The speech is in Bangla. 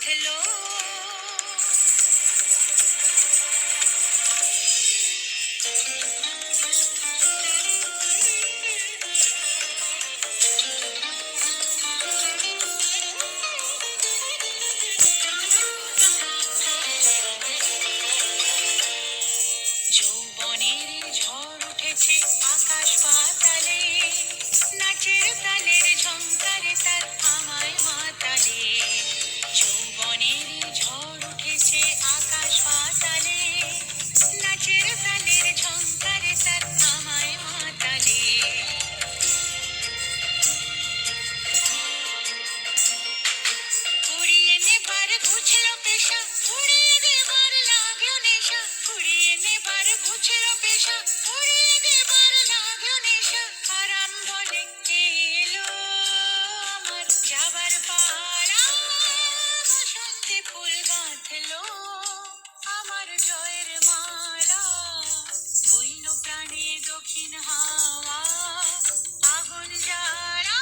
বাঁধলো। যৌবনের ঝড় উঠেছে আকাশ পাতালে, নাচের তালের ঝংকারে তার আমায় মাতালে। যৌবনের ঝড় উঠেছে আকাশ পাতালে, নাচের তালের ঝংকারে তার আমায় মাতালে। উড়িয়ে নেবার ঘুচলো পেশা, উড়িয়ে দেবার লাগলো নেশা। উড়িয়ে নেবার ঘুচলো পেশা, উড়িয়ে দেবার লাগলো নেশা। আরাম বলে এলো আমার যাবার পালা, বসন্তে ফুল গাঁথলো আমার জয়ের মালা। বইল প্রাণে দক্ষিণ হাওয়া, আগুন জ্বালা